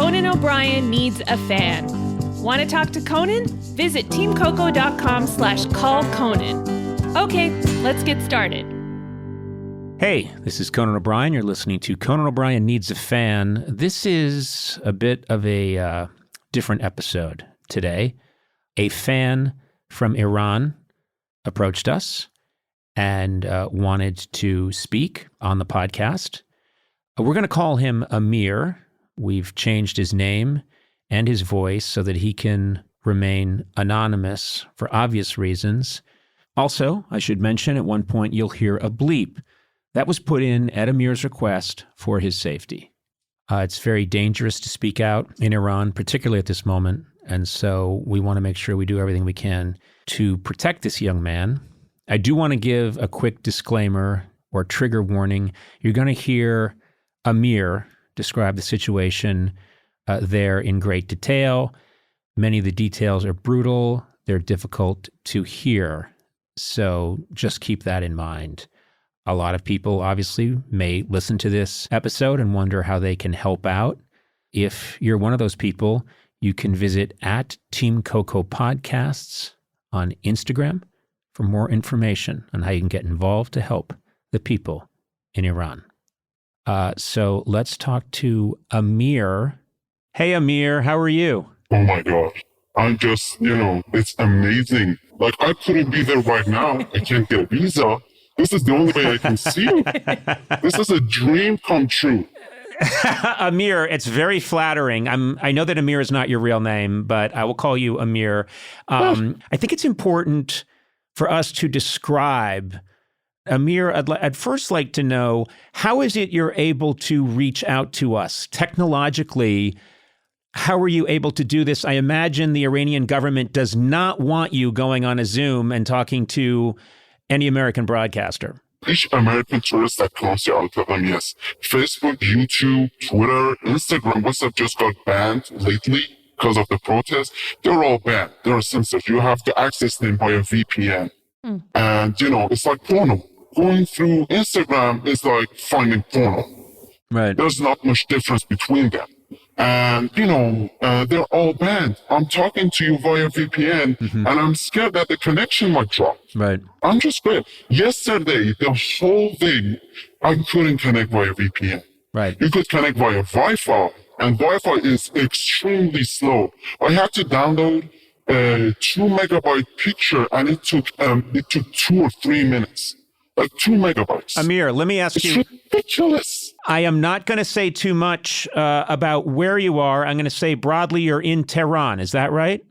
Conan O'Brien Needs a Fan. Want to talk to Conan? Visit teamcoco.com/callconan. Okay, let's get started. Hey, this is Conan O'Brien. You're listening to Conan O'Brien Needs a Fan. This is a bit of a different episode today. A fan from Iran approached us and wanted to speak on the podcast. We're going to call him Amir. We've changed his name and his voice so that he can remain anonymous for obvious reasons. Also, I should mention at one point you'll hear a bleep. That was put in at Amir's request for his safety. It's very dangerous to speak out in Iran, particularly at this moment. And so we want to make sure we do everything we can to protect this young man. I do want to give a quick disclaimer or trigger warning. You're going to hear Amir describe the situation there in great detail. Many of the details are brutal. They're difficult to hear. So just keep that in mind. A lot of people obviously may listen to this episode and wonder how they can help out. If you're one of those people, you can visit at Team Coco Podcasts on Instagram for more information on how you can get involved to help the people in Iran. So let's talk to Amir. Hey, Amir, how are you? Oh my gosh. I'm just, it's amazing. Like, I couldn't be there right now. I can't get a visa. This is the only way I can see you. This is a dream come true. Amir, it's very flattering. I know that Amir is not your real name, but I will call you Amir. I think it's important for us to describe, Amir, I'd first like to know, how is it you're able to reach out to us technologically? How are you able to do this? I imagine the Iranian government does not want you going on a Zoom and talking to any American broadcaster. Each American tourist that comes here, I'll tell them yes. Facebook, YouTube, Twitter, Instagram, WhatsApp just got banned lately because of the protests. They're all banned. They're censored. You have to access them via VPN. And, it's like porno. Going through Instagram is like finding porno. Right. There's not much difference between them. And, they're all banned. I'm talking to you via VPN, and I'm scared that the connection might drop. Right. I'm just scared. Yesterday, the whole day, I couldn't connect via VPN. Right. You could connect via Wi-Fi, and Wi-Fi is extremely slow. I had to download a 2 megabyte picture, and it took 2 or 3 minutes. Like 2 megabytes. Amir, let me ask you. It's ridiculous. I am not going to say too much about where you are. I'm going to say broadly you're in Tehran. Is that right?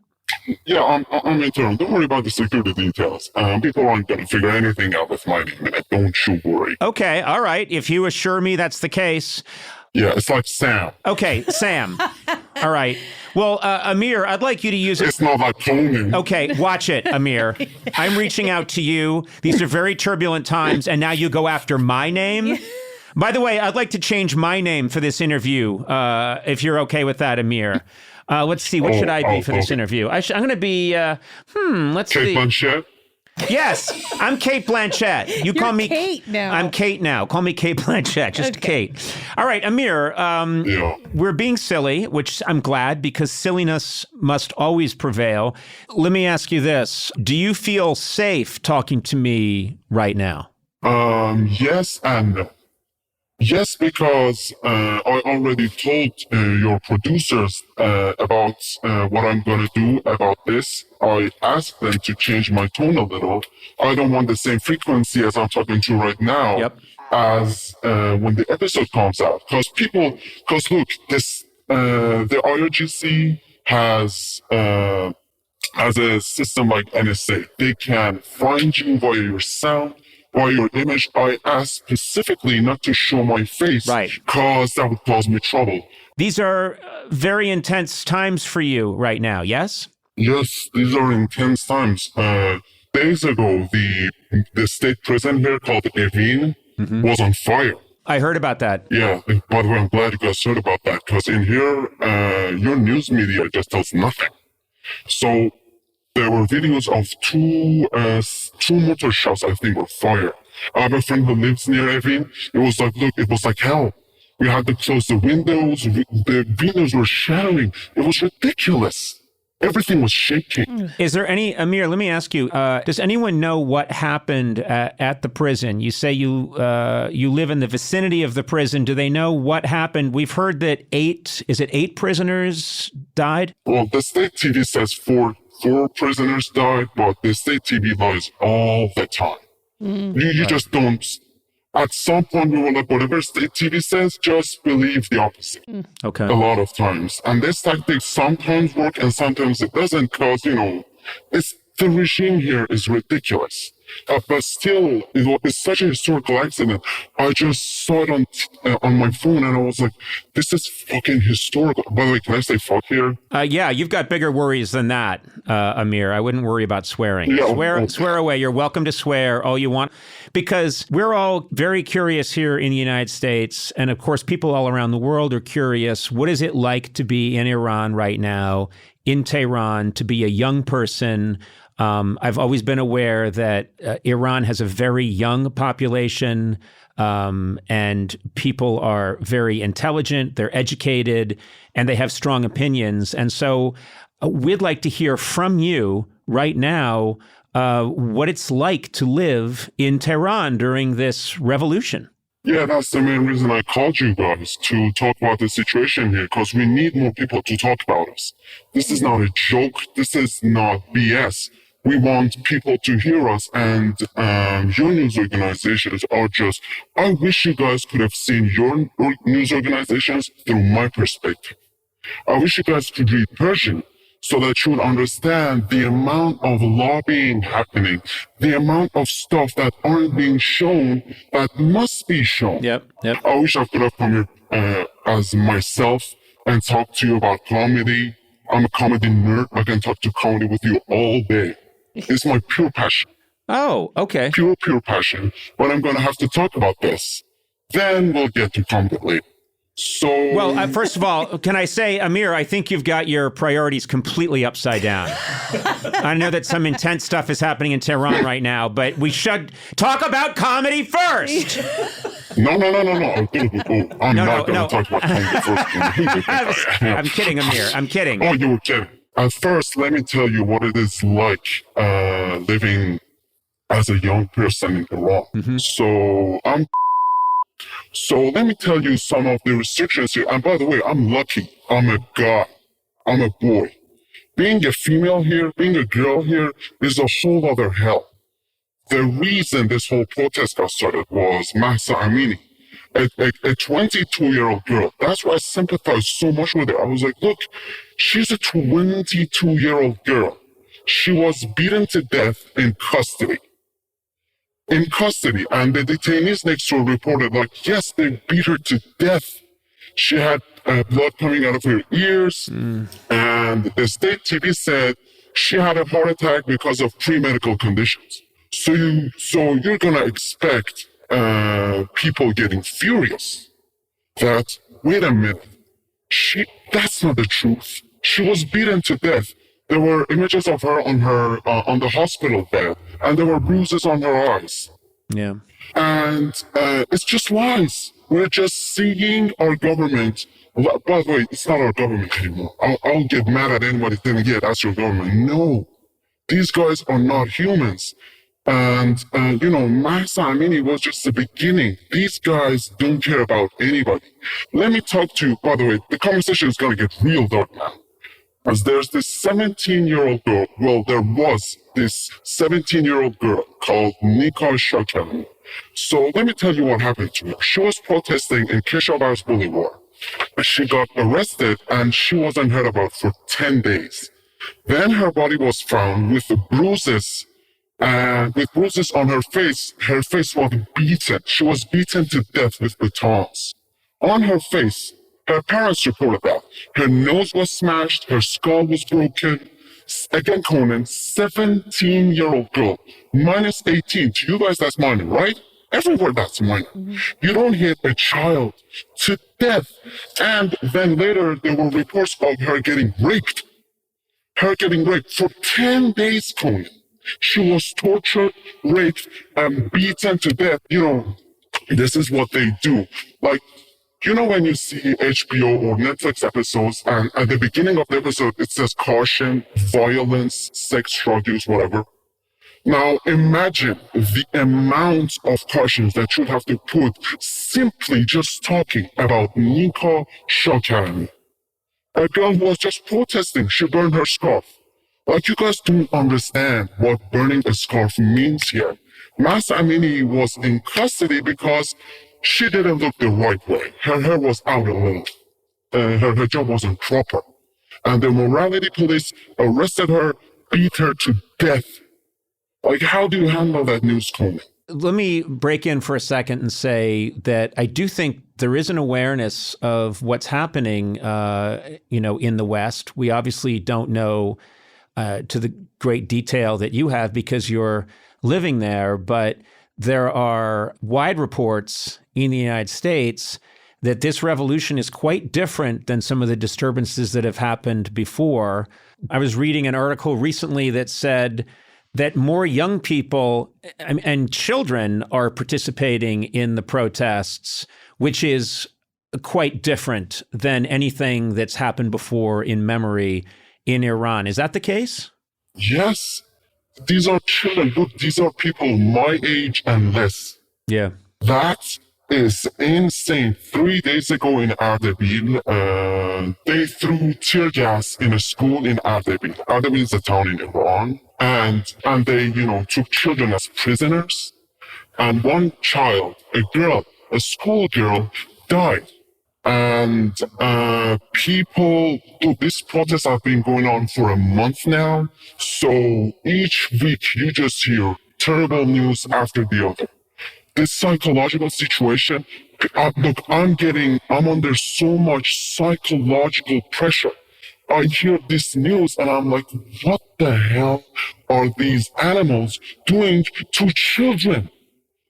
Yeah, I'm in Tehran. Don't worry about the security details. People aren't going to figure anything out with my name, and don't you worry. Okay, all right. If you assure me that's the case. Yeah, it's like Sam. Okay, Sam. All right. Well, Amir, I'd like you to use it. It's not like Conan. Okay, watch it, Amir. I'm reaching out to you. These are very turbulent times, and now you go after my name. By the way, I'd like to change my name for this interview, if you're okay with that, Amir. Let's see, what should I be for this interview? I'm going to be, let's see. Kate Blanchett? Yes, I'm Kate Blanchett. You're call me Kate now. I'm Kate now. Call me Kate Blanchett, just okay. Kate. All right, Amir, Yeah. we're being silly, which I'm glad because silliness must always prevail. Let me ask you this. Do you feel safe talking to me right now? Yes and no. Yes, because I already told your producers about what I'm going to do about this. I asked them to change my tone a little. I don't want the same frequency as I'm talking to right now as when the episode comes out. Because look, this the IRGC has a system like NSA. They can find you via your sound, by your image. I asked specifically not to show my face, because that would cause me trouble. These are very intense times for you right now, yes? Yes, these are intense times. Days ago, the state prison here called Evin was on fire. I heard about that. Yeah, by the way, I'm glad you guys heard about that, because in here, your news media just tells nothing. So there were videos of two motor shops, I think, were fire. I have a friend who lives near Evin. It was like, look, it was like hell. We had to close the windows. The windows were shattering. It was ridiculous. Everything was shaking. Is there any, Amir, let me ask you, does anyone know what happened at the prison? You say you live in the vicinity of the prison. Do they know what happened? We've heard that eight prisoners died? Well, the state TV says four prisoners died, but the state TV lies all the time. You just don't. At some point, we were like, whatever state TV says, just believe the opposite. Okay. A lot of times. And this tactic sometimes works and sometimes it doesn't because, the regime here is ridiculous. But still, it's such a historical accident. I just saw it on my phone and I was like, this is fucking historical. By the way, can I say fuck here? Yeah, you've got bigger worries than that, Amir. I wouldn't worry about swearing. Yeah, swear away. You're welcome to swear all you want. Because we're all very curious here in the United States. And of course, people all around the world are curious. What is it like to be in Iran right now, in Tehran, to be a young person? I've always been aware that Iran has a very young population, and people are very intelligent, they're educated, and they have strong opinions. And so we'd like to hear from you right now what it's like to live in Tehran during this revolution. Yeah, that's the main reason I called you guys to talk about the situation here, because we need more people to talk about us. This is not a joke. This is not BS. We want people to hear us, and your news organizations are just, I wish you guys could have seen your news organizations through my perspective. I wish you guys could read Persian so that you would understand the amount of lobbying happening, the amount of stuff that aren't being shown that must be shown. Yep. I wish I could have come here as myself and talk to you about comedy. I'm a comedy nerd. I can talk to comedy with you all day. It's my pure passion. Oh, okay. Pure passion. But I'm going to have to talk about this. Then we'll get to comedy later. So, well, first of all, can I say, Amir, I think you've got your priorities completely upside down. I know that some intense stuff is happening in Tehran right now, but we should talk about comedy first. No. I'm not going to talk about comedy first. I'm kidding, Amir. I'm kidding. Oh, you were kidding. At first, let me tell you what it is like living as a young person in Iran. Mm-hmm. So let me tell you some of the restrictions here. And by the way, I'm lucky. I'm a guy. I'm a boy. Being a female here, being a girl here is a whole other hell. The reason this whole protest got started was Mahsa Amini, a 22-year-old girl. That's why I sympathize so much with her. I was like, look, she's a 22-year-old girl. She was beaten to death in custody. And the detainees next to her reported, like, yes, they beat her to death. She had blood coming out of her ears, and the state TV said she had a heart attack because of pre-medical conditions. So you're gonna expect people getting furious that, wait a minute, that's not the truth. She was beaten to death. There were images of her on the hospital bed, and there were bruises on her eyes. Yeah. And it's just lies. We're just seeing our government. By the way, it's not our government anymore. I'll get mad at anybody saying, yeah, that's your government. No, these guys are not humans. And, Mahsa Amini was just the beginning. These guys don't care about anybody. Let me talk to you, by the way, the conversation is going to get real dark now. As there's this 17-year-old girl, well, there was this 17-year-old girl called Nika Shakali. So let me tell you what happened to her. She was protesting in Keshavarz Boulevard. She got arrested and she wasn't heard about for 10 days. Then her body was found with bruises on her face. Her face was beaten. She was beaten to death with batons. On her face, her parents reported that. Her nose was smashed, her skull was broken. Again, Conan, 17-year-old girl, minus 18. To you guys, that's minor, right? Everywhere that's minor. You don't hit a child to death. And then later, there were reports of her getting raped. For 10 days, Conan. She was tortured, raped, and beaten to death. This is what they do. Like, You know when you see HBO or Netflix episodes and at the beginning of the episode it says caution, violence, sex, drug use, whatever. Now imagine the amount of cautions that you'd have to put simply just talking about Nika Shakarami. A girl who was just protesting, she burned her scarf. Like you guys don't understand what burning a scarf means here. Masa Amini was in custody because she didn't look the right way. Her hair was out a little. Her hijab wasn't proper. And the morality police arrested her, beat her to death. Like, how do you handle that news, Conan? Let me break in for a second and say that I do think there is an awareness of what's happening, in the West. We obviously don't know to the great detail that you have because you're living there, but there are wide reports in the United States that this revolution is quite different than some of the disturbances that have happened before. I was reading an article recently that said that more young people and children are participating in the protests, which is quite different than anything that's happened before in memory in Iran. Is that the case? Yes. These are children. Look, these are people my age and less. Yeah. That is insane. 3 days ago in Ardabil, they threw tear gas in a school in Ardabil. Ardabil is a town in Iran. And they, took children as prisoners. And one child, a girl, a schoolgirl, died. And these protests have been going on for a month now. So each week you just hear terrible news after the other. This psychological situation, look, I'm under so much psychological pressure. I hear this news and I'm like, what the hell are these animals doing to children?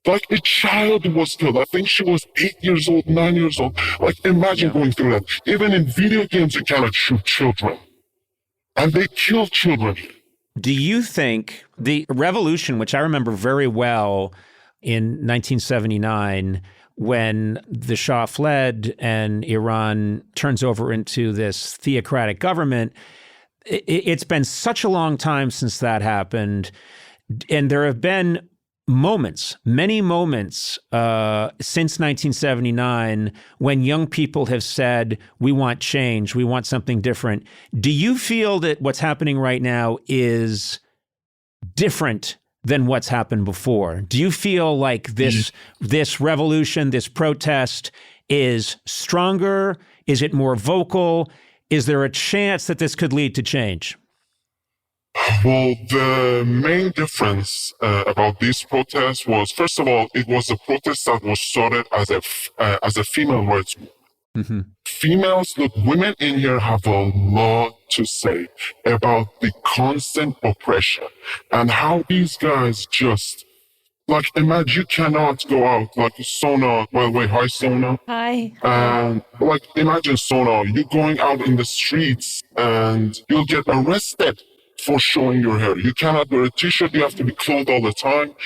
Like a child was killed. I think she was 8 years old, 9 years old. Like imagine going through that. Even in video games, you cannot shoot children. And they kill children. Do you think the revolution, which I remember very well in 1979, when the Shah fled and Iran turns over into this theocratic government, it's been such a long time since that happened. And there have been many moments since 1979 when young people have said, we want change, we want something different. Do you feel that what's happening right now is different than what's happened before? Do you feel like this revolution, this protest is stronger? Is it more vocal? Is there a chance that this could lead to change? Well, the main difference about these protests was, first of all, it was a protest that was started as a female rights movement. Mm-hmm. Females, look, women in here have a lot to say about the constant oppression and how these guys just, like, imagine you cannot go out, like Sona, by the way, hi Sona. Hi. And like, imagine Sona, you're going out in the streets and you'll get arrested for showing your hair. You cannot wear a t-shirt, you have to be clothed all the time.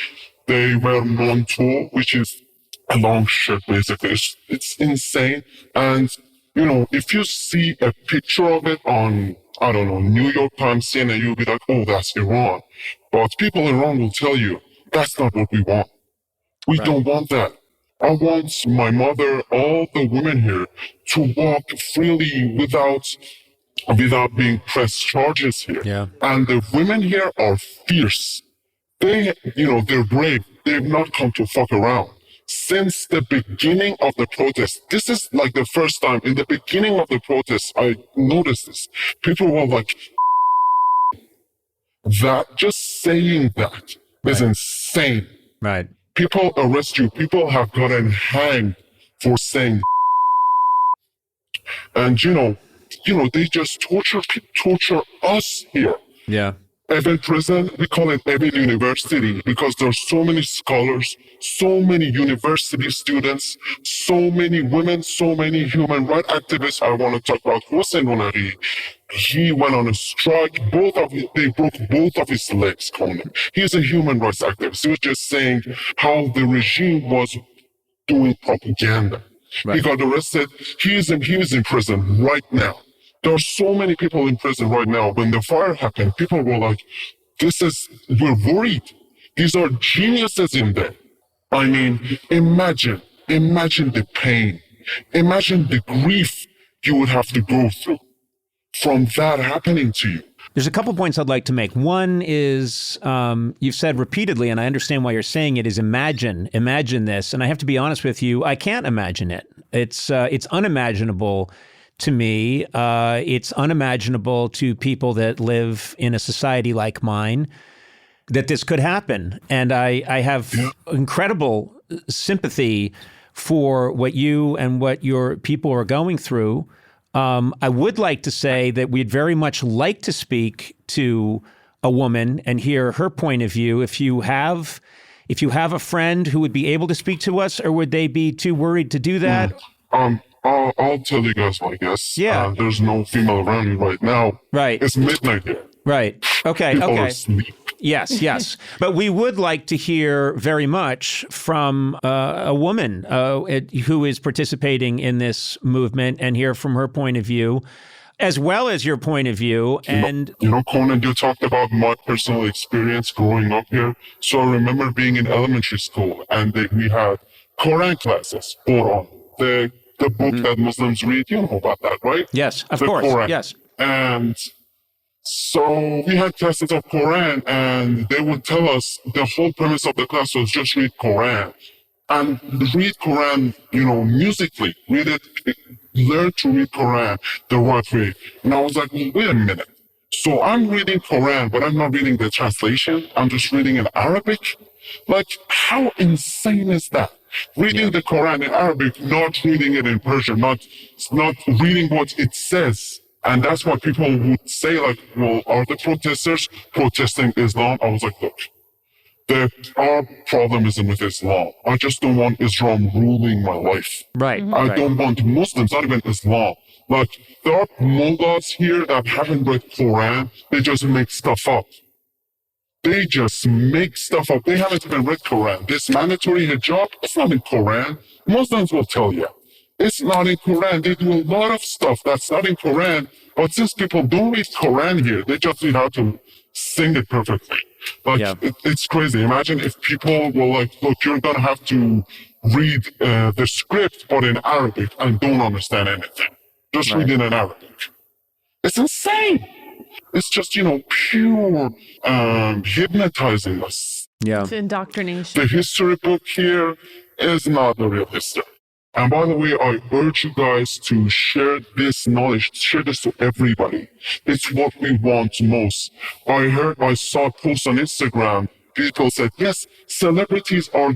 They wear manteau, which is a long shirt, basically. It's insane. And, if you see a picture of it on, I don't know, New York Times, CNN, you'll be like, oh, that's Iran. But people in Iran will tell you, that's not what we want. We don't want that. I want my mother, all the women here, to walk freely without being pressed charges here. Yeah. And the women here are fierce. They're brave. They've not come to fuck around. Since the beginning of the protest, this is like the first time in the beginning of the protest, I noticed this. People were like, that, just saying that is insane. Right. People arrest you. People have gotten hanged for saying, and they just torture us here. Yeah. Evan prison, we call it Evan University because there's so many scholars, so many university students, so many women, so many human rights activists. I want to talk about Hossein Ronari. He went on a strike. They broke both of his legs, Conan. He's a human rights activist. He was just saying how the regime was doing propaganda. He got arrested. He is in prison right now. There are so many people in prison right now. When the fire happened, people were like, we're worried. These are geniuses in there. I mean, imagine the pain. Imagine the grief you would have to go through from that happening to you. There's a couple points I'd like to make. One is you've said repeatedly, and I understand why you're saying it, is imagine this. And I have to be honest with you, I can't imagine it. It's unimaginable to me. It's unimaginable to people that live in a society like mine that this could happen. And I have incredible sympathy for what you and what your people are going through. I would like to say that we'd very much like to speak to a woman and hear her point of view. If you have a friend who would be able to speak to us, or would they be too worried to do that? I'll tell you guys my guess. Yeah. There's no female around me right now. Right. It's midnight here. Right. Okay. People are Okay. asleep. Yes. But we would like to hear very much from a woman who is participating in this movement and hear from her point of view, as well as your point of view. And Conan, you talked about my personal experience growing up here. So I remember being in elementary school, and we had Quran classes, Quran, the book that Muslims read. You know about that, right? Yes, of the course. Quran. Yes. And so we had classes of Quran, and they would tell us the whole premise of the class was just read Quran. And read Quran, musically. Read it, learn to read Quran the right way. And I was like, wait a minute. So I'm reading Quran, but I'm not reading the translation. I'm just reading in Arabic. Like, how insane is that? Reading the Quran in Arabic, not reading it in Persian, not reading what it says. And that's what people would say, like, well, are the protesters protesting Islam? I was like, look, our problem isn't with Islam. I just don't want Islam ruling my life. Right. I don't want Muslims, not even Islam. Like, there are mullahs here that haven't read Quran. They just make stuff up. They haven't even read Quran. This mandatory hijab, it's not in Quran. Muslims will tell you. It's not in Quran. They do a lot of stuff that's not in Quran. But since people don't read Quran here, they just need how to sing it perfectly. Like, it's crazy. Imagine if people were like, look, you're going to have to read the script, but in Arabic, and don't understand anything. Just read it in Arabic. It's insane. It's just, pure hypnotizing us. Yeah. It's indoctrination. The history book here is not the real history. And by the way, I urge you guys to share this knowledge, share this to everybody. It's what we want most. I saw a post on Instagram. People said, yes, celebrities are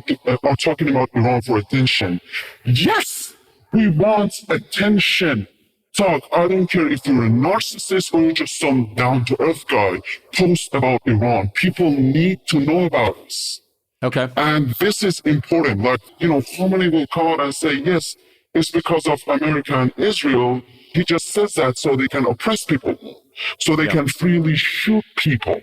talking about Iran for attention. Yes, we want attention. Talk. I don't care if you're a narcissist or you're just some down-to-earth guy. Post about Iran. People need to know about us. Okay. And this is important. Like, how many will come out and say, yes, it's because of America and Israel. He just says that so they can oppress people, so they can freely shoot people.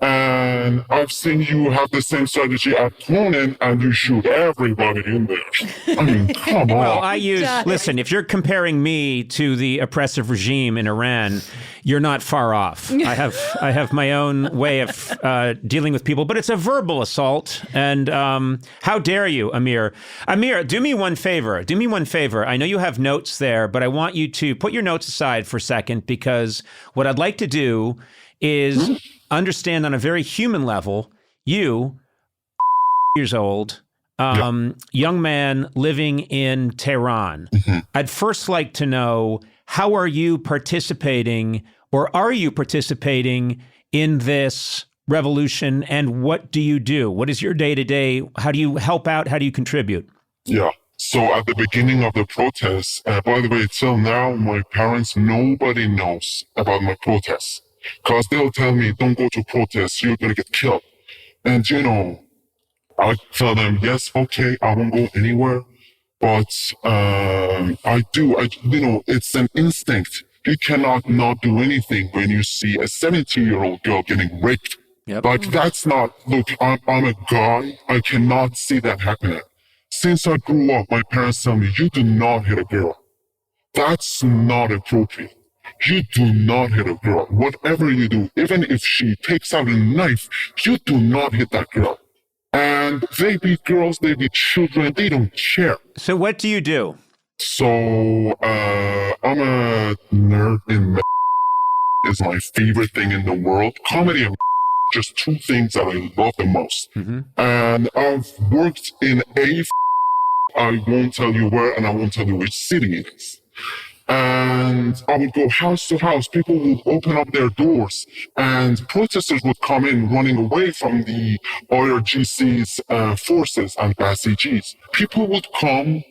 And I've seen you have the same strategy at Conan, and you shoot everybody in there. I mean, come on. Well, listen, if you're comparing me to the oppressive regime in Iran, you're not far off. I have my own way of dealing with people, but it's a verbal assault. And how dare you, Amir? Amir, do me one favor. I know you have notes there, but I want you to put your notes aside for a second, because what I'd like to do is understand on a very human level, you, years old, young man living in Tehran. I'd first like to know, how are you participating, or are you participating in this revolution, and what do you do? What is your day-to-day? How do you help out? How do you contribute? Yeah. So at the beginning of the protests, by the way, till now, my parents, nobody knows about my protests. Because they'll tell me, don't go to protests, you're going to get killed. And, I tell them, yes, okay, I won't go anywhere. But I do, it's an instinct. You cannot not do anything when you see a 17-year-old girl getting raped. Yep. Like, that's not, look, I'm a guy. I cannot see that happening. Since I grew up, my parents tell me, you do not hit a girl. That's not appropriate. You do not hit a girl. Whatever you do, even if she takes out a knife, you do not hit that girl. And they beat girls, they beat children, they don't care. So what do you do? So, I'm a nerd in is my favorite thing in the world. Comedy and just two things that I love the most. Mm-hmm. And I've worked in I won't tell you where and I won't tell you which city it is. And I would go house to house. People would open up their doors and protesters would come in running away from the IRGC's forces and Basijis. People would come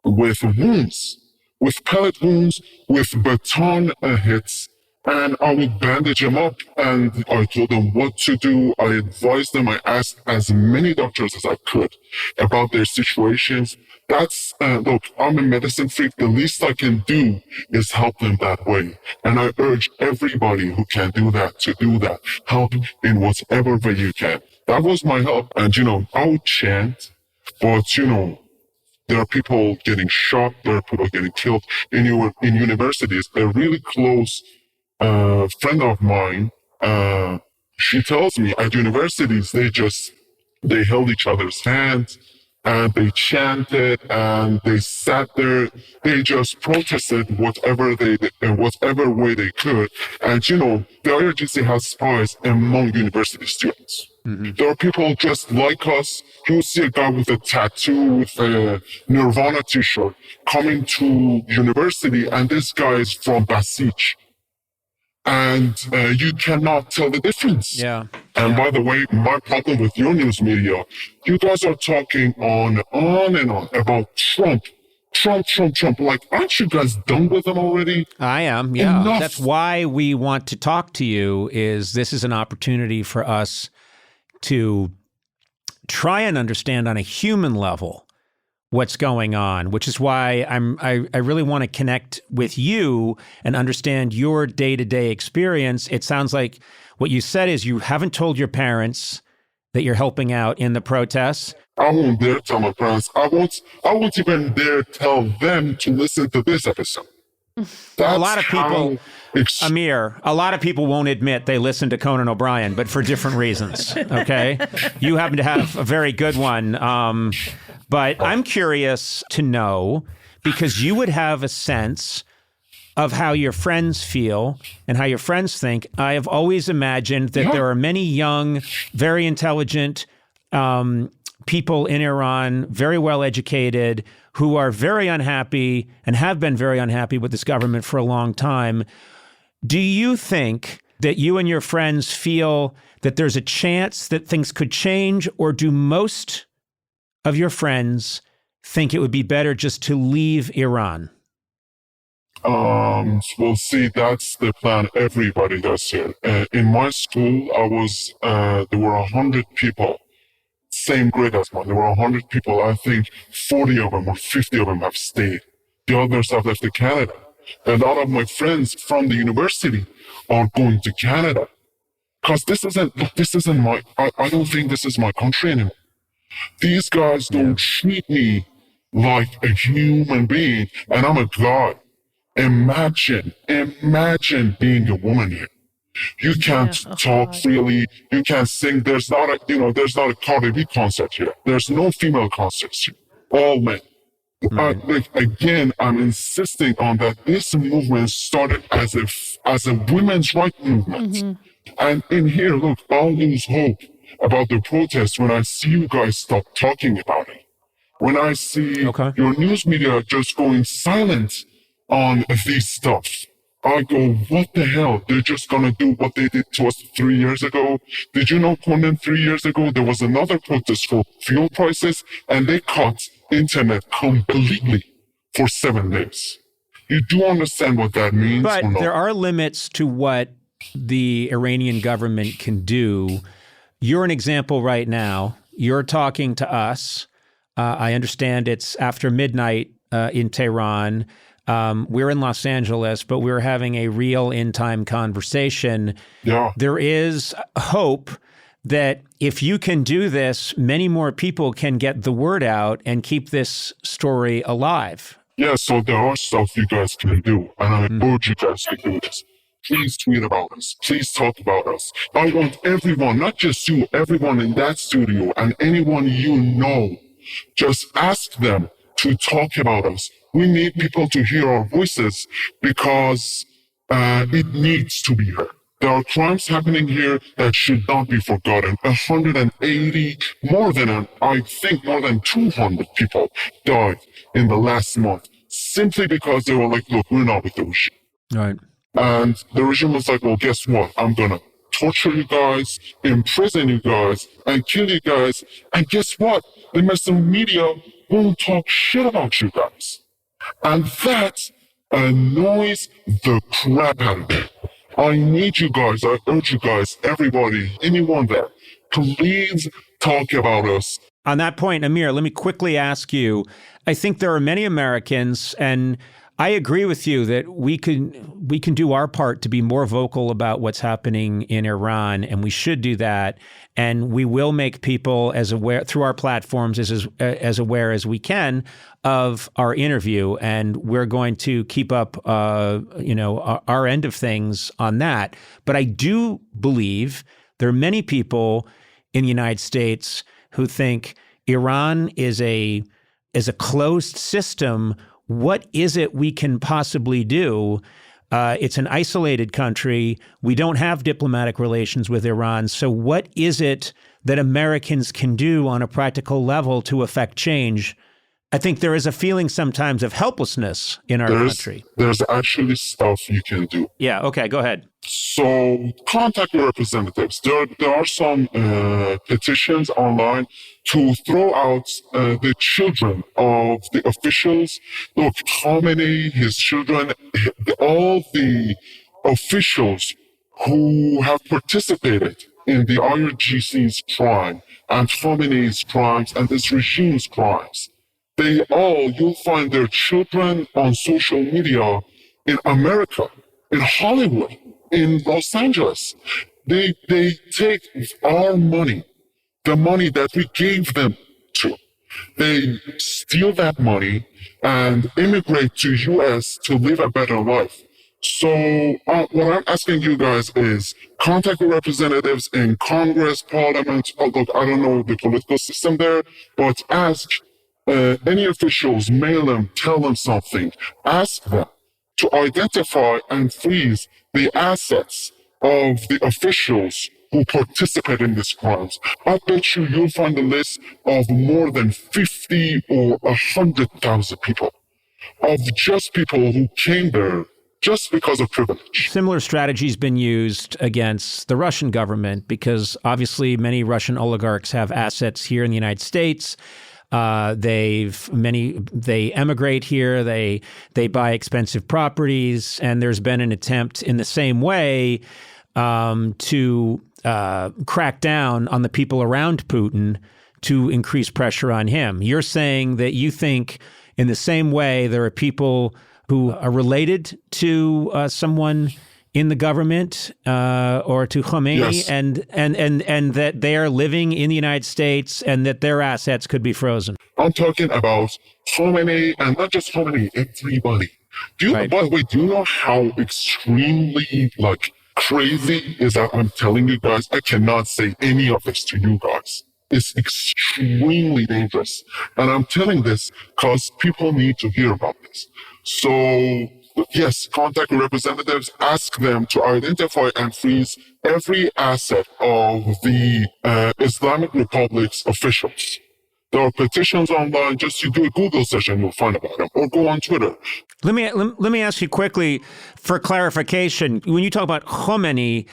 with wounds, with pellet wounds, with baton hits, and I would bandage them up and I told them what to do. I advised them. I asked as many doctors as I could about their situations. That's, look, I'm a medicine freak. The least I can do is help them that way. And I urge everybody who can do that to do that. Help in whatever way you can. That was my help. And, I would chant, but, there are people getting shot. There are people getting killed in universities. A really close friend of mine, she tells me at universities, they held each other's hands and they chanted and they sat there. They just protested whatever whatever way they could. And, the IRGC has spies among university students. Mm-hmm. There are people just like us. You see a guy with a tattoo, with a Nirvana t-shirt coming to university, and this guy is from Basij. And you cannot tell the difference. Yeah. And by the way, my problem with your news media, you guys are talking on and on about Trump. Like, aren't you guys done with him already? I am, yeah. Enough. That's why we want to talk to you. This is an opportunity for us to try and understand on a human level what's going on, which is why I really want to connect with you and understand your day-to-day experience. It sounds like what you said is you haven't told your parents that you're helping out in the protests. I won't dare tell my parents. I won't even dare tell them to listen to this episode. A lot of people, Amir, a lot of people won't admit they listen to Conan O'Brien, but for different reasons, okay? You happen to have a very good one. But I'm curious to know, because you would have a sense of how your friends feel and how your friends think. I have always imagined that there are many young, very intelligent people in Iran, very well educated, who are very unhappy and have been very unhappy with this government for a long time. Do you think that you and your friends feel that there's a chance that things could change, or do most of your friends think it would be better just to leave Iran? Well, see, that's the plan everybody does here. In my school, there were 100 people, same grade as mine. There were 100 people. I think 40 of them or 50 of them have stayed. The others have left to Canada. A lot of my friends from the university are going to Canada. Because this isn't my, I don't think this is my country anymore. These guys don't treat me like a human being, and I'm a god. Imagine being a woman here. You can't talk freely. You can't sing. There's not a Cardi B concert here. There's no female concerts here. All men. I'm insisting on that. This movement started as a women's rights movement. Mm-hmm. And in here, look, I'll lose hope about the protest when I see you guys stop talking about it. When I see your news media just going silent on this stuff, I go, what the hell? They're just gonna do what they did to us 3 years ago. Did you know, Conan, 3 years ago, there was another protest for fuel prices, and they cut internet completely for 7 days. You do understand what that means? But there are limits to what the Iranian government can do. You're an example right now. You're talking to us. I understand it's after midnight in Tehran. We're in Los Angeles, but we're having a real in-time conversation. Yeah. There is hope that if you can do this, many more people can get the word out and keep this story alive. Yeah, so there are stuff you guys can do, and I urge you guys to do this. Please tweet about us. Please talk about us. I want everyone, not just you, everyone in that studio and anyone you know, just ask them to talk about us. We need people to hear our voices because it needs to be heard. There are crimes happening here that should not be forgotten. 180, I think more than 200 people died in the last month simply because they were like, look, we're not with the regime. Right. And the regime was like, well, guess what? I'm going to torture you guys, imprison you guys, and kill you guys. And guess what? The mainstream media won't talk shit about you guys. And that annoys the crap out of me. I need you guys, I urge you guys, everybody, anyone there, please talk about us. On that point, Amir, let me quickly ask you, I think there are many Americans, and I agree with you that we can do our part to be more vocal about what's happening in Iran, and we should do that. And we will make people as aware through our platforms as aware as we can of our interview, and we're going to keep up, our end of things on that. But I do believe there are many people in the United States who think Iran is a closed system. What is it we can possibly do? It's an isolated country. We don't have diplomatic relations with Iran. So what is it that Americans can do on a practical level to affect change? I think there is a feeling sometimes of helplessness in our country. There's actually stuff you can do. Yeah, okay, go ahead. So contact your representatives. There are some petitions online to throw out the children of the officials. Look, Khomeini, his children, all the officials who have participated in the IRGC's crime and Khomeini's crimes and this regime's crimes. You'll find their children on social media in America, in Hollywood, in Los Angeles. They take our money, the money that we gave them to. They steal that money and immigrate to US to live a better life. So what I'm asking you guys is contact your representatives in Congress, Parliament. Look, I don't know the political system there, but ask any officials, mail them, tell them something. Ask them to identify and freeze the assets of the officials who participate in these crimes. I bet you'll find a list of more than 50 or 100,000 people, of just people who came there just because of privilege. Similar strategi's been used against the Russian government because obviously many Russian oligarchs have assets here in the United States. They emigrate here, they buy expensive properties, and there's been an attempt in the same way to crack down on the people around Putin to increase pressure on him. You're saying that you think in the same way there are people who are related to someone in the government or to Khomeini, yes, and that they are living in the United States and that their assets could be frozen. I'm talking about Khomeini, and not just Khomeini, everybody. By the way, do you know how extremely crazy is that I'm telling you guys? I cannot say any of this to you guys. It's extremely dangerous. And I'm telling this because people need to hear about this. So yes, contact your representatives, ask them to identify and freeze every asset of the Islamic Republic's officials. There are petitions online. Just you do a Google search and you'll find about them, or go on Twitter. Let me ask you quickly for clarification. When you talk about Khomeini,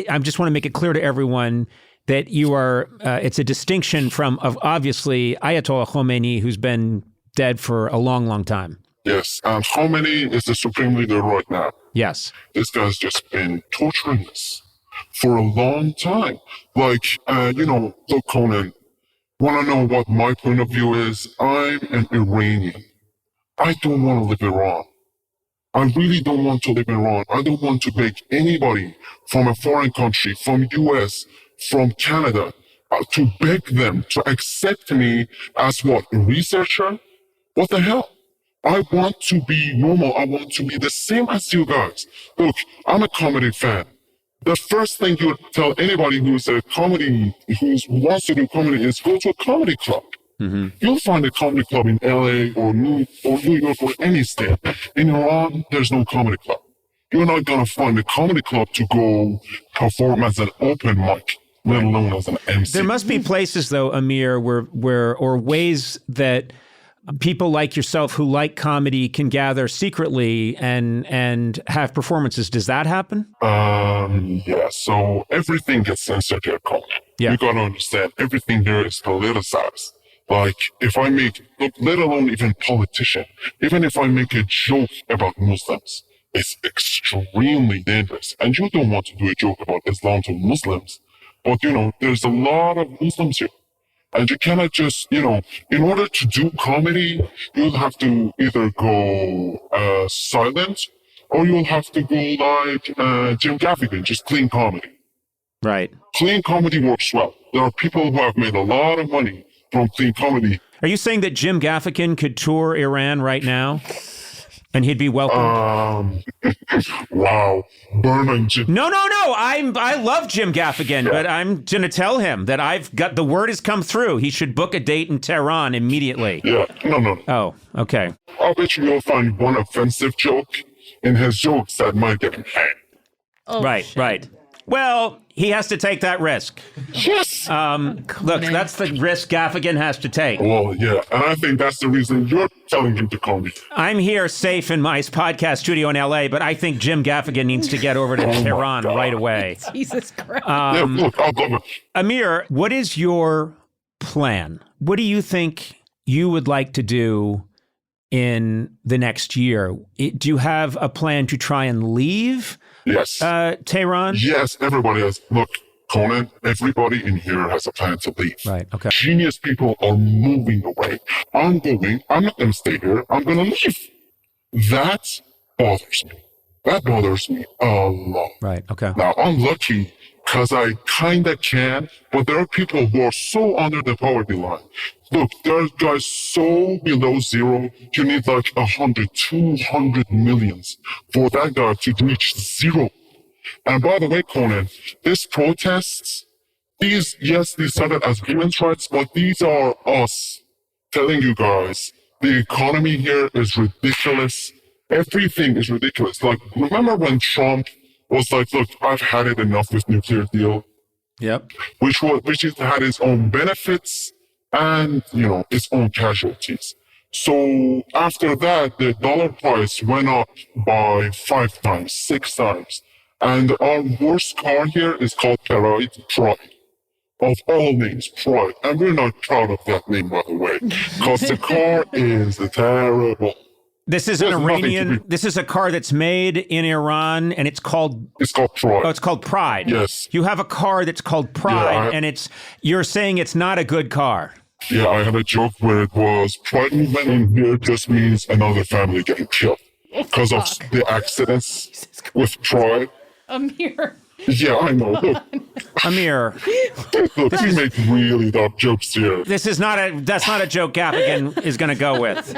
I just want to make it clear to everyone that you are. It's a distinction from obviously Ayatollah Khomeini, who's been dead for a long, long time. Yes, and Khomeini is the supreme leader right now. Yes. This guy's just been torturing us for a long time. Look, Conan, want to know what my point of view is? I'm an Iranian. I don't want to live in Iran. I really don't want to live in Iran. I don't want to beg anybody from a foreign country, from US, from Canada to beg them to accept me as what? A researcher? What the hell? I want to be normal. I want to be the same as you guys. Look, I'm a comedy fan. The first thing you would tell anybody who's a comedy, who wants to do comedy is go to a comedy club. Mm-hmm. You'll find a comedy club in LA or New York or any state. In Iran, there's no comedy club. You're not going to find a comedy club to go perform as an open mic, let alone as an MC. There must be places, though, Amir, where or ways that people like yourself who like comedy can gather secretly and have performances. Does that happen? Yeah. So everything gets censored here, Conan. Yeah. You got to understand, everything here is politicized. Like, if I make, look, let alone even politician, even if I make a joke about Muslims, it's extremely dangerous. And you don't want to do a joke about Islam to Muslims, but there's a lot of Muslims here. And you cannot just, in order to do comedy, you'll have to either go silent or you'll have to go like Jim Gaffigan, just clean comedy. Right. Clean comedy works well. There are people who have made a lot of money from clean comedy. Are you saying that Jim Gaffigan could tour Iran right now? And he'd be welcome. Wow. Burning Jim. No. I love Jim Gaffigan, but I'm going to tell him that I've got, the word has come through. He should book a date in Tehran immediately. Yeah. No. Oh, okay. I'll bet you'll find one offensive joke in his jokes that might get him hanged. Oh, right. Well, he has to take that risk. Yes. Look, that's the risk Gaffigan has to take. Well, yeah, and I think that's the reason you're telling him to call me. I'm here safe in my podcast studio in LA, but I think Jim Gaffigan needs to get over to Tehran right away. Jesus Christ. Yeah, look, I'll love it. Amir, what is your plan? What do you think you would like to do in the next year? Do you have a plan to try and leave? Yes. Tehran? Yes, everybody has. Look, Conan, everybody in here has a plan to leave. Right, okay. Genius people are moving away. I'm not going to stay here. I'm going to leave. That bothers me. That bothers me a lot. Right, okay. Now, I'm lucky because I kind of can, but there are people who are so under the poverty line. Look, there are guys so below zero, you need like 100, 200 millions for that guy to reach zero. And by the way, Conan, these protests, these started as women's rights, but these are us telling you guys, the economy here is ridiculous. Everything is ridiculous. Like, remember when Trump was like, look, I've had it enough with nuclear deal. Yep. Which had its own benefits and, its own casualties. So after that, the dollar price went up by 5 times, 6 times. And our worst car here is called Pride. Of all names, Pride. And we're not proud of that name, by the way, because the car is terrible. This is an Iranian. This is a car that's made in Iran, and it's called Pride. Oh, it's called Pride. Yes. You have a car that's called Pride, and you're saying it's not a good car. Yeah, I had a joke where it was Pride movement in here just means another family getting killed because of the accidents with Pride. Amir. Yeah, I know. Look, Amir. Look, you make really dark jokes here. That's not a joke Gaffigan is going to go with.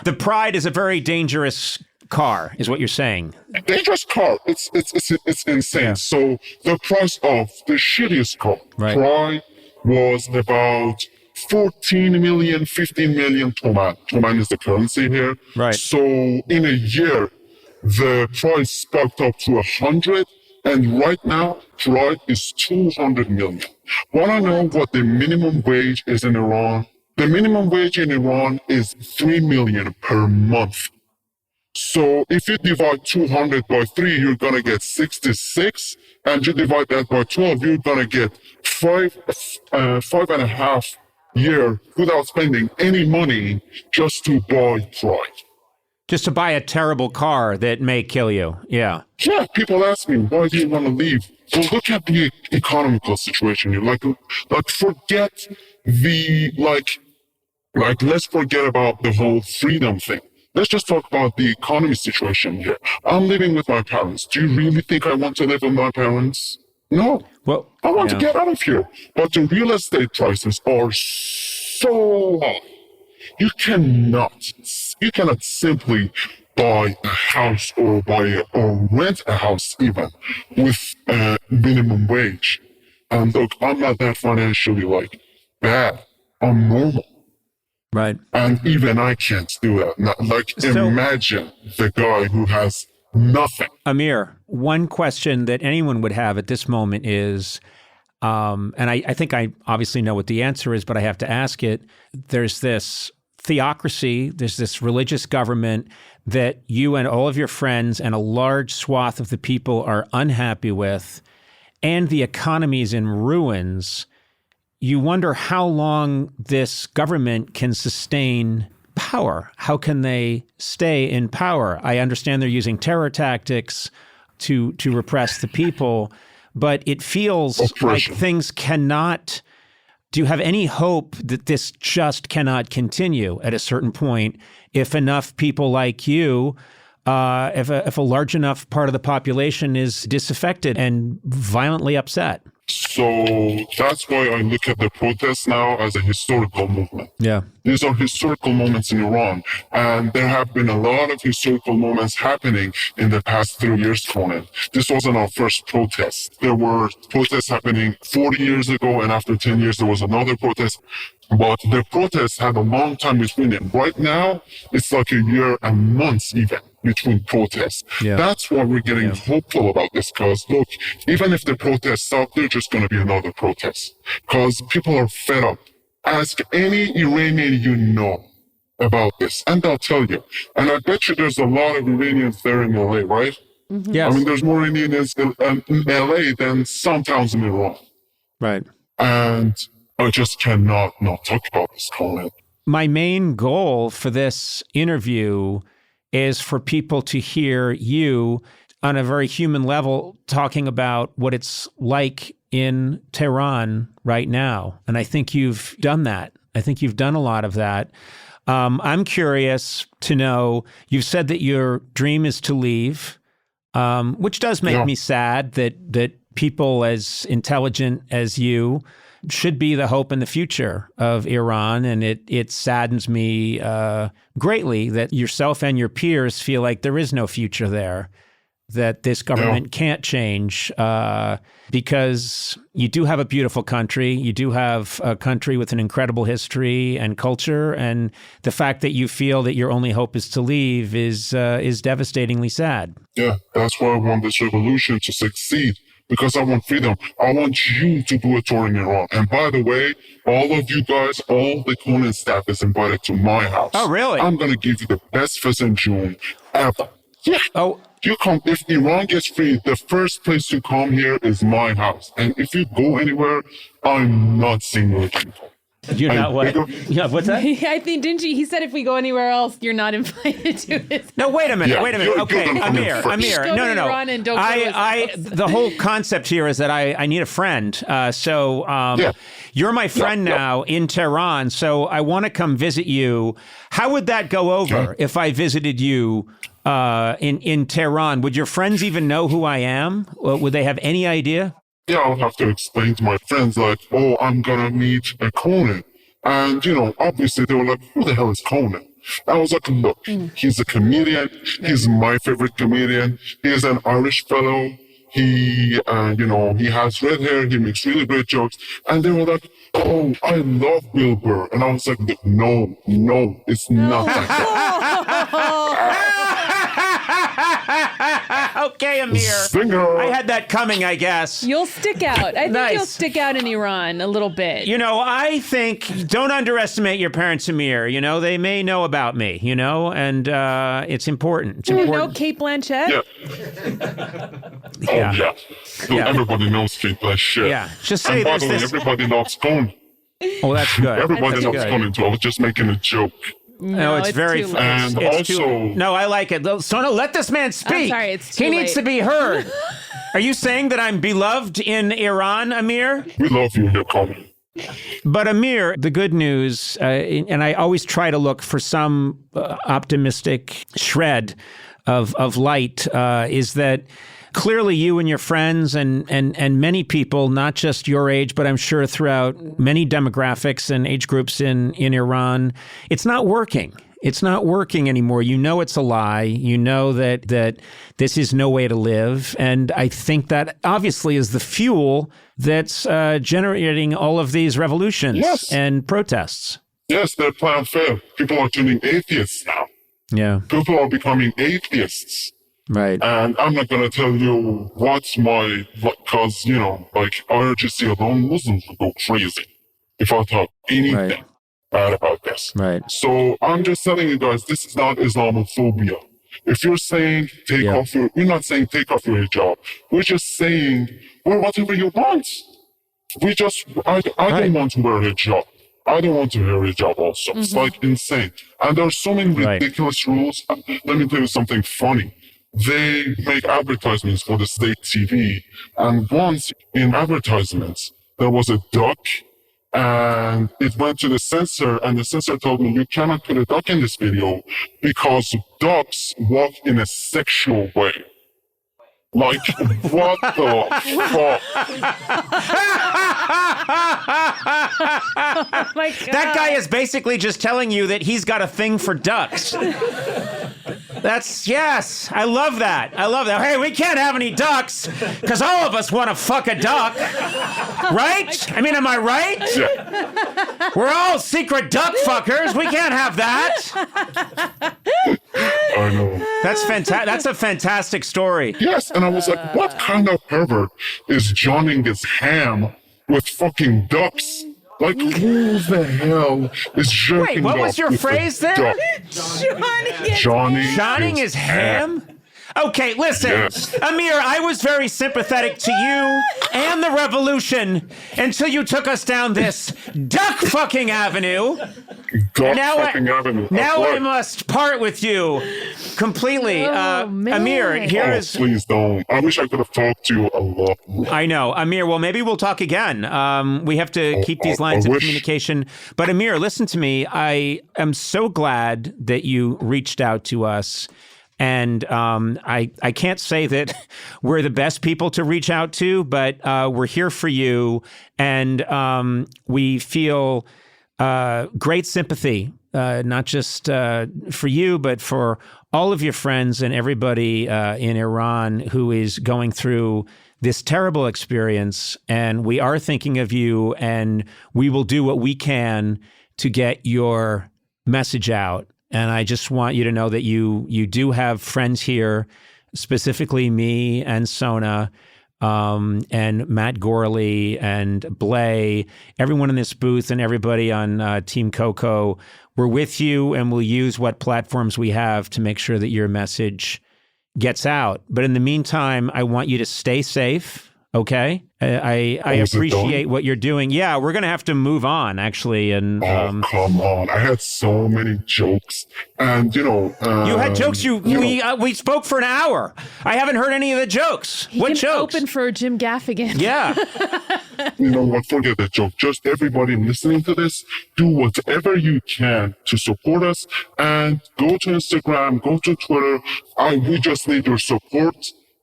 The Pride is a very dangerous car, is what you're saying. Dangerous car. It's insane. Yeah. So the price of the shittiest car, Pride, was about 14 million, 15 million Toman. Toman is the currency here. Right. So in a year, the price spiked up to 100. And right now, Pride is 200 million. Want to know what the minimum wage is in Iran? The minimum wage in Iran is 3 million per month. So if you divide 200 by 3, you're going to get 66. And you divide that by 12, you're going to get 5.5 years without spending any money just to buy Pride. Just to buy a terrible car that may kill you. Yeah. Yeah, people ask me, why do you want to leave? Well, look at the economical situation here. Like forget the, let's forget about the whole freedom thing. Let's just talk about the economy situation here. I'm living with my parents. Do you really think I want to live with my parents? No. Well, I want to get out of here. But the real estate prices are so high. You cannot simply buy a house or rent a house even with minimum wage. And look, I'm not that financially bad. I'm normal. right. And even I can't do that. Imagine the guy who has nothing. Amir, one question that anyone would have at this moment is, and I think I obviously know what the answer is, but I have to ask it. There's this theocracy, there's this religious government that you and all of your friends and a large swath of the people are unhappy with, and the economy is in ruins. You wonder how long this government can sustain power. How can they stay in power? I understand they're using terror tactics to repress the people, but it feels like things cannot. Do you have any hope that this just cannot continue at a certain point if enough people like you, if a large enough part of the population is disaffected and violently upset? So that's why I look at the protests now as a historical movement. Yeah. These are historical moments in Iran. And there have been a lot of historical moments happening in the past 3 years, Conan. This wasn't our first protest. There were protests happening 40 years ago, and after 10 years, there was another protest. But the protests had a long time between them. Right now, it's like a year and months even between protests. Yeah. That's why we're getting hopeful about this, because look, even if the protests stop, there's just going to be another protest. Because people are fed up. Ask any Iranian you know about this, and they'll tell you. And I bet you there's a lot of Iranians there in LA, right? Mm-hmm. Yes. I mean, there's more Iranians in LA than some towns in Iran. Right. And I just cannot not talk about this, Conan. My main goal for this interview is for people to hear you on a very human level talking about what it's like in Tehran right now. And I think you've done that. I think you've done a lot of that. I'm curious to know, you've said that your dream is to leave, which does make me sad that people as intelligent as you should be the hope and the future of Iran. And it saddens me greatly that yourself and your peers feel like there is no future there, that this government can't change, because you do have a beautiful country. You do have a country with an incredible history and culture. And the fact that you feel that your only hope is to leave is devastatingly sad. Yeah, that's why I want this revolution to succeed. Because I want freedom. I want you to do a tour in Iran. And by the way, all of you guys, all the Conan staff is invited to my house. Oh, really? I'm going to give you the best pheasant June ever. Yeah. Oh, you come. If Iran gets free, the first place to come here is my house. And if you go anywhere, I'm not seeing you again. you're not what? Yeah, what's that? I think, didn't you? He said if we go anywhere else, you're not invited to his. No, wait a minute. Yeah, wait a minute. you're Okay, gonna come in Amir. first. Go No. to Iran and don't go to his house. The whole concept here is that I need a friend. You're my friend now in Tehran, so I want to come visit you. How would that go over if I visited you in Tehran? Would your friends even know who I am? Would they have any idea? Yeah, I'll have to explain to my friends, like, oh, I'm going to meet a Conan. And, obviously they were like, who the hell is Conan? I was like, look, he's a comedian. He's my favorite comedian. He's an Irish fellow. He, he has red hair. He makes really great jokes. And they were like, oh, I love Bill Burr. And I was like, no, it's not like that. Okay, Amir. Singer. I had that coming, I guess. You'll stick out. I think Nice. you'll stick out in Iran a little bit. I think don't underestimate your parents, Amir. They may know about me, and it's important. It's You know important. Kate Blanchett? Yeah. Yeah. Oh, yeah. So everybody knows Kate Blanchett. Yeah. Just say And by there's the way, this. everybody loves Conan. Oh, that's good. Everybody That's loves good. Conan too. I was just making a joke. No, it's very too late. And it's also, No, I like it. Sona, let this man speak. sorry, it's He too needs late. to be heard. Are you saying that I'm beloved in Iran, Amir? we love you here, Conan. But Amir, the good news, and I always try to look for some optimistic shred of light, is that clearly you and your friends and many people, not just your age, but I'm sure throughout many demographics and age groups in Iran, it's not working. It's not working anymore. You know it's a lie. You know that this is no way to live. And I think that obviously is the fuel that's generating all of these revolutions and protests. Yes, their plan failed. People are turning atheists now. Yeah. People are becoming atheists. Right. And I'm not going to tell you what's because, IRGC alone, Muslims would go crazy if I talk anything bad about this. Right. So I'm just telling you guys, this is not Islamophobia. If you're saying we're not saying take off your hijab. We're just saying wear whatever you want. I don't want to wear hijab. I don't want to wear hijab also. It's like insane. And there are so many ridiculous rules. Let me tell you something funny. They make advertisements for the state TV. And once in advertisements, there was a duck and it went to the censor and the censor told me you cannot put a duck in this video because ducks walk in a sexual way. Like, what the fuck? Oh my God. That guy is basically just telling you that he's got a thing for ducks. Yes, I love that. Hey, we can't have any ducks because all of us want to fuck a duck. Right? I mean, am I right? Yeah. We're all secret duck fuckers. We can't have that. I know. That's fantastic. That's a fantastic story. Yes, and I was like, what kind of pervert is joining his ham with fucking ducks? Like, who the hell is jerking Wait, what was your phrase there? Johnning his ham? Okay, listen, Amir, I was very sympathetic to you and the revolution until you took us down this duck fucking avenue. Now I must part with you completely. Amir, please don't. I wish I could have talked to you a lot more. I know. Amir, well, maybe we'll talk again. We have to keep these lines of communication. But Amir, listen to me. I am so glad that you reached out to us. And I can't say that we're the best people to reach out to, but we're here for you. And we feel great sympathy, not just for you, but for all of your friends and everybody in Iran who is going through this terrible experience. And we are thinking of you, and we will do what we can to get your message out. And I just want you to know that you do have friends here, specifically me and Sona, and Matt Gorley and Blay, everyone in this booth and everybody on Team Coco. We're with you, and we'll use what platforms we have to make sure that your message gets out. But in the meantime, I want you to stay safe. Okay. I appreciate what you're doing. Yeah, we're going to have to move on, actually. And come on. I had so many jokes. And, you had jokes. We spoke for an hour. I haven't heard any of the jokes. What jokes? Open for Jim Gaffigan. Yeah. You know what? Forget the joke. Just everybody listening to this, do whatever you can to support us. And go to Instagram, go to Twitter. We just need your support.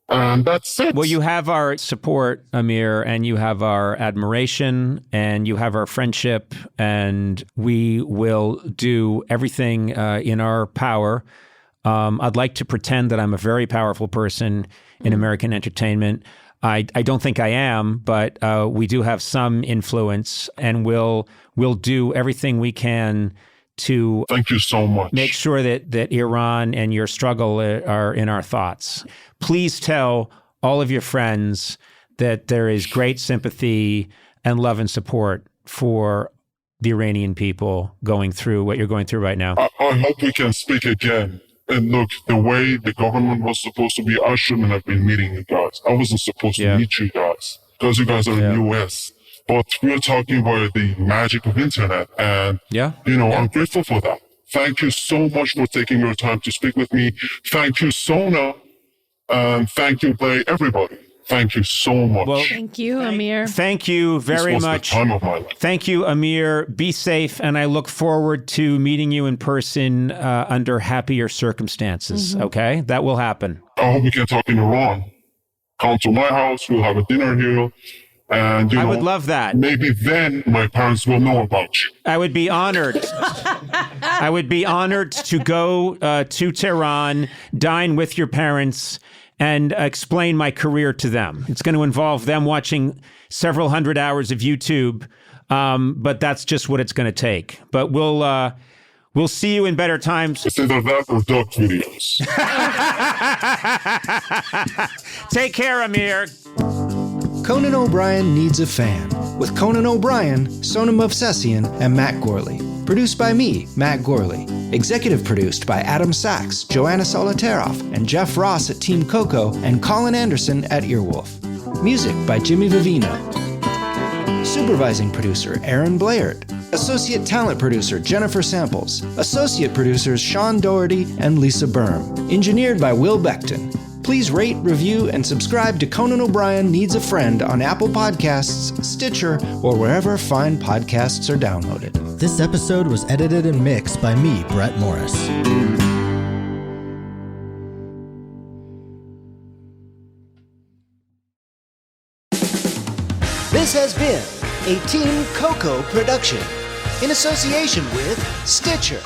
And that's it. Well, you have our support, Amir, and you have our admiration, and you have our friendship, and we will do everything in our power. I'd like to pretend that I'm a very powerful person in American entertainment. I don't think I am, but we do have some influence, and we'll do everything we can to thank you so much. Make sure that Iran and your struggle are in our thoughts. Please tell all of your friends that there is great sympathy and love and support for the Iranian people going through what you're going through right now. I hope we can speak again. And look, the way the government was supposed to be, I shouldn't have been meeting you guys. I wasn't supposed to meet you guys because you guys are in the US. But we're talking about the magic of internet, and I'm grateful for that. Thank you so much for taking your time to speak with me. Thank you, Sona, and thank you, Blay, everybody. Thank you so much. Well, thank you, Amir. Thank you very much. The time of my life. Thank you, Amir. Be safe, and I look forward to meeting you in person under happier circumstances. Okay, that will happen. I hope we can talk in Iran. come to my house. We'll have a dinner here. And, I would love that. Maybe then my parents will know about you. I would be honored. I would be honored to go to Tehran, dine with your parents, and explain my career to them. It's going to involve them watching several hundred hours of YouTube, but that's just what it's going to take. But we'll see you in better times. It's either that or dog videos. Take care, Amir. Conan O'Brien Needs a Fan, with Conan O'Brien, Sonam Movsesian, and Matt Gorley. Produced by me, Matt Gorley. Executive produced by Adam Sachs, Joanna Solotaroff, and Jeff Ross at Team Coco, and Colin Anderson at Earwolf. Music by Jimmy Vivino. Supervising producer, Aaron Blaird. Associate talent producer, Jennifer Samples. Associate producers, Sean Doherty and Lisa Berm. Engineered by Will Beckton. Please rate, review, and subscribe to Conan O'Brien Needs a Friend on Apple Podcasts, Stitcher, or wherever fine podcasts are downloaded. This episode was edited and mixed by me, Brett Morris. This has been a Team Coco production in association with Stitcher.